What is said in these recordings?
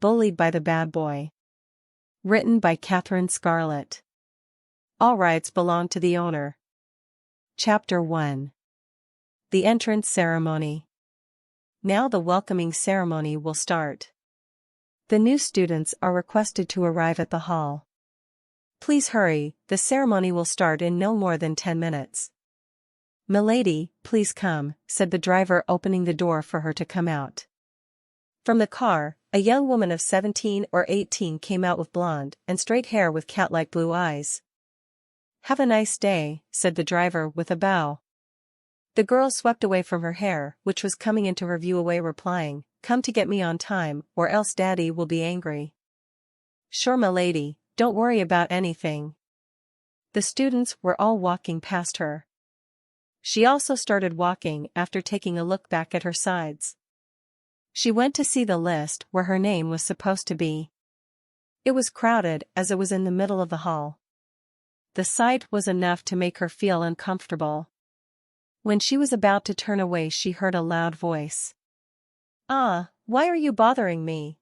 Bullied by the Bad Boy. Written by Catherine Scarlett. All rights belong to the owner. Chapter 1. The Entrance Ceremony. Now the welcoming ceremony will start. The new students are requested to arrive at the hall. Please hurry, the ceremony will start in no more than 10 minutes. Milady, please come, said the driver, opening the door for her to come out. From the car, a young woman of 17 or 18 came out with blonde and straight hair with cat-like blue eyes. Have a nice day, said the driver with a bow. The girl swept away from her hair, which was coming into her view, away, replying, "Come to get me on time, or else Daddy will be angry." "Sure, milady, don't worry about anything." The students were all walking past her. She also started walking after taking a look back at her sides. She went to see the list where her name was supposed to be. It was crowded as it was in the middle of the hall. The sight was enough to make her feel uncomfortable. When she was about to turn away, she heard a loud voice. "Ah, why are you bothering me?"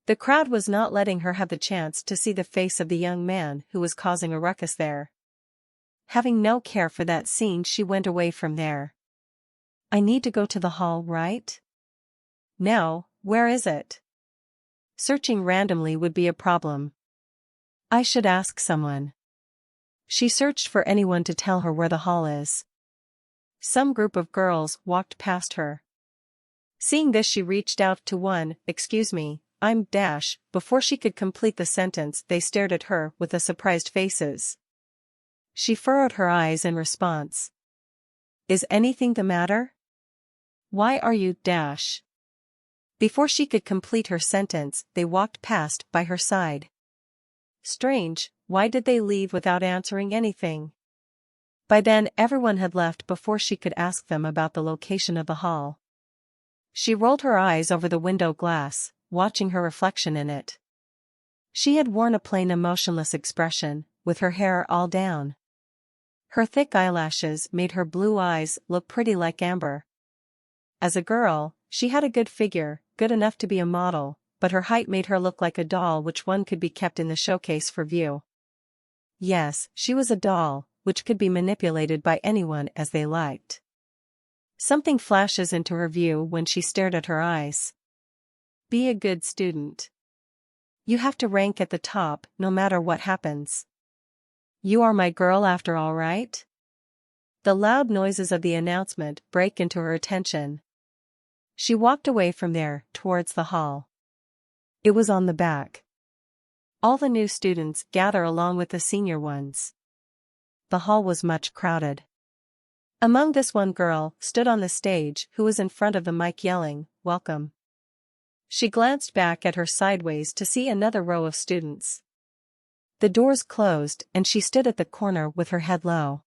The crowd was not letting her have the chance to see the face of the young man who was causing a ruckus there. Having no care for that scene, she went away from there. "I need to go to the hall, right? No, where is it?" Searching randomly would be a problem. I should ask someone. She searched for anyone to tell her where the hall is. Some group of girls walked past her. Seeing this, she reached out to one. "Excuse me, I'm Dash." Before she could complete the sentence, they stared at her with a surprised faces. She furrowed her eyes in response. "Is anything the matter? Why are you Dash?" Before she could complete her sentence, they walked past by her side. Strange, why did they leave without answering anything? By then everyone had left before she could ask them about the location of the hall. She rolled her eyes over the window glass, watching her reflection in it. She had worn a plain, emotionless expression, with her hair all down. Her thick eyelashes made her blue eyes look pretty like amber. As a girl, she had a good figure, good enough to be a model, but her height made her look like a doll which one could be kept in the showcase for view. Yes, she was a doll, which could be manipulated by anyone as they liked. Something flashes into her view when she stared at her eyes. Be a good student. You have to rank at the top, no matter what happens. You are my girl after all, right? The loud noises of the announcement break into her attention. She walked away from there, towards the hall. It was on the back. All the new students gather along with the senior ones. The hall was much crowded. Among this, one girl stood on the stage who was in front of the mic yelling, "Welcome." She glanced back at her sideways to see another row of students. The doors closed and she stood at the corner with her head low.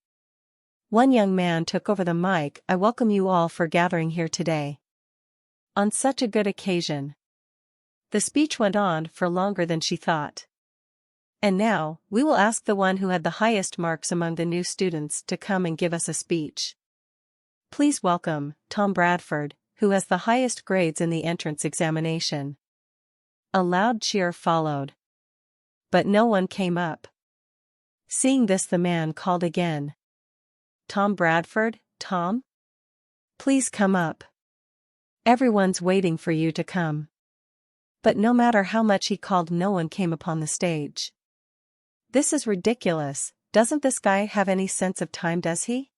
One young man took over the mic. "I welcome you all for gathering here today. On such a good occasion." The speech went on for longer than she thought. "And now, we will ask the one who had the highest marks among the new students to come and give us a speech. Please welcome Tom Bradford, who has the highest grades in the entrance examination." A loud cheer followed. But no one came up. Seeing this, the man called again. "Tom Bradford, Tom? Please come up. Everyone's waiting for you to come." But no matter how much he called, no one came upon the stage. This is ridiculous. Doesn't this guy have any sense of time, does he?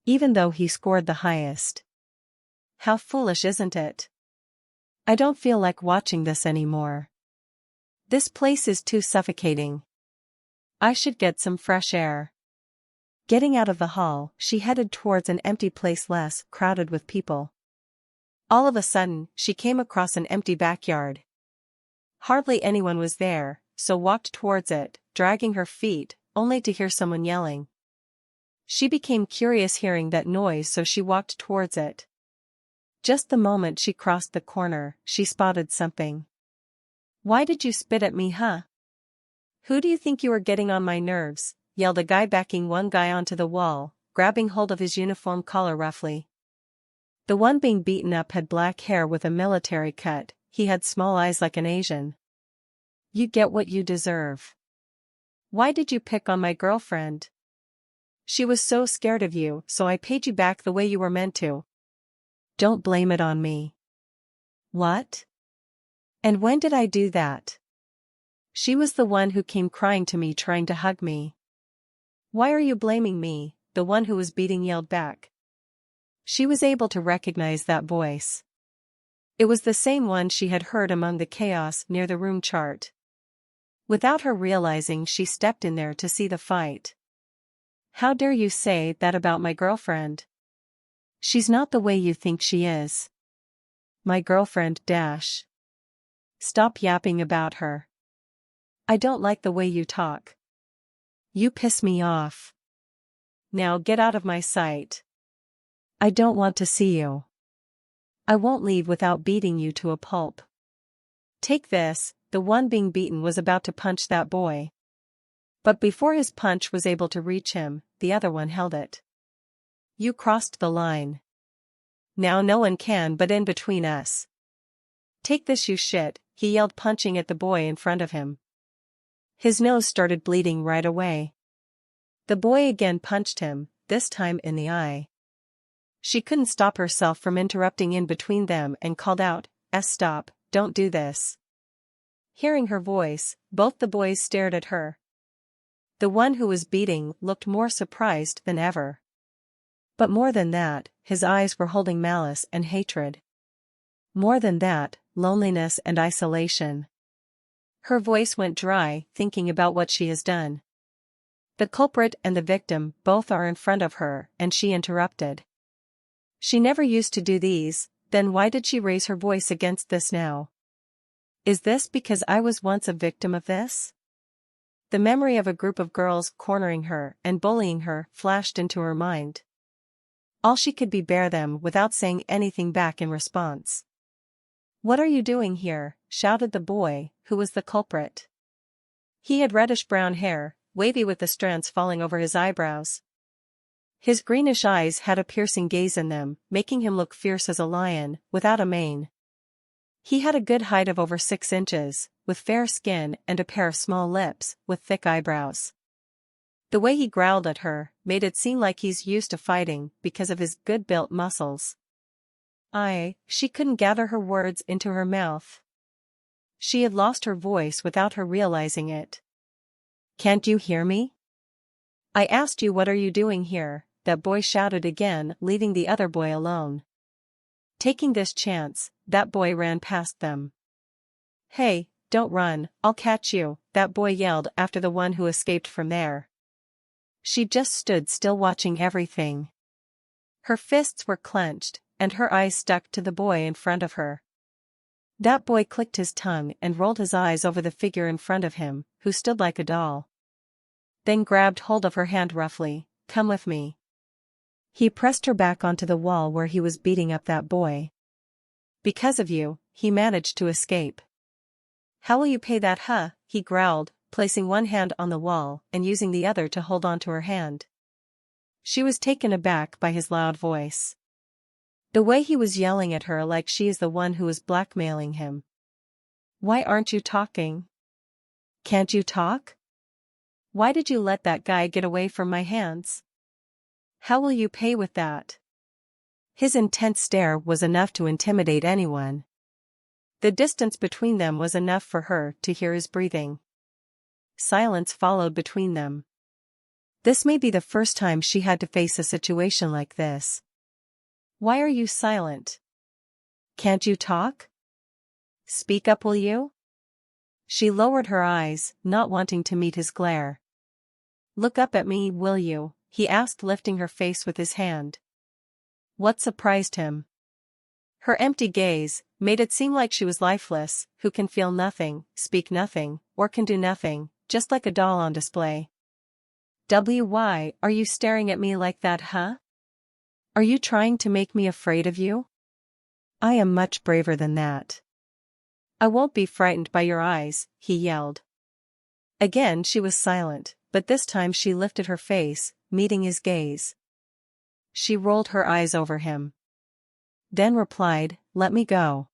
Even though he scored the highest. How foolish, isn't it? I don't feel like watching this anymore. This place is too suffocating. I should get some fresh air. Getting out of the hall, she headed towards an empty place less crowded with people. All of a sudden, she came across an empty backyard. Hardly anyone was there, so walked towards it, dragging her feet, only to hear someone yelling. She became curious hearing that noise, so she walked towards it. Just the moment she crossed the corner, she spotted something. "Why did you spit at me, huh? Who do you think you are, getting on my nerves?" yelled a guy, backing one guy onto the wall, grabbing hold of his uniform collar roughly. The one being beaten up had black hair with a military cut, he had small eyes like an Asian. You get what you deserve. Why did you pick on my girlfriend? She was so scared of you, so I paid you back the way you were meant to. Don't blame it on me. What? And when did I do that? She was the one who came crying to me trying to hug me. Why are you blaming me? The one who was beating yelled back. She was able to recognize that voice. It was the same one she had heard among the chaos near the room chart. Without her realizing, she stepped in there to see the fight. How dare you say that about my girlfriend? She's not the way you think she is. My girlfriend dash. Stop yapping about her. I don't like the way you talk. You piss me off. Now get out of my sight. I don't want to see you. I won't leave without beating you to a pulp. Take this. The one being beaten was about to punch that boy. But before his punch was able to reach him, the other one held it. You crossed the line. Now no one can but in between us. Take this, you shit, he yelled, punching at the boy in front of him. His nose started bleeding right away. The boy again punched him, this time in the eye. She couldn't stop herself from interrupting in between them and called out, Stop, don't do this. Hearing her voice, both the boys stared at her. The one who was beating looked more surprised than ever. But more than that, his eyes were holding malice and hatred. More than that, loneliness and isolation. Her voice went dry, thinking about what she has done. The culprit and the victim both are in front of her, and she interrupted. She never used to do these, then why did she raise her voice against this now? Is this because I was once a victim of this? The memory of a group of girls cornering her and bullying her flashed into her mind. All she could be bear them without saying anything back in response. What are you doing here? Shouted the boy, who was the culprit. He had reddish-brown hair, wavy with the strands falling over his eyebrows. His greenish eyes had a piercing gaze in them, making him look fierce as a lion, without a mane. He had a good height of over 6 inches, with fair skin and a pair of small lips, with thick eyebrows. The way he growled at her made it seem like he's used to fighting because of his good-built muscles. She couldn't gather her words into her mouth. She had lost her voice without her realizing it. Can't you hear me? I asked you, what are you doing here? That boy shouted again, leaving the other boy alone. Taking this chance, that boy ran past them. Hey, don't run, I'll catch you, that boy yelled after the one who escaped from there. She just stood still watching everything. Her fists were clenched, and her eyes stuck to the boy in front of her. That boy clicked his tongue and rolled his eyes over the figure in front of him, who stood like a doll. Then grabbed hold of her hand roughly. Come with me. He pressed her back onto the wall where he was beating up that boy. Because of you, he managed to escape. How will you pay that, he growled, placing one hand on the wall and using the other to hold onto her hand. She was taken aback by his loud voice. The way he was yelling at her like she is the one who was blackmailing him. Why aren't you talking? Can't you talk? Why did you let that guy get away from my hands? How will you pay with that? His intense stare was enough to intimidate anyone. The distance between them was enough for her to hear his breathing. Silence followed between them. This may be the first time she had to face a situation like this. Why are you silent? Can't you talk? Speak up, will you? She lowered her eyes, not wanting to meet his glare. Look up at me, will you? He asked, lifting her face with his hand. What surprised him? Her empty gaze made it seem like she was lifeless, who can feel nothing, speak nothing, or can do nothing, just like a doll on display. Why are you staring at me like that, Are you trying to make me afraid of you? I am much braver than that. I won't be frightened by your eyes, he yelled. Again she was silent, but this time she lifted her face, meeting his gaze. She rolled her eyes over him. Then replied, let me go.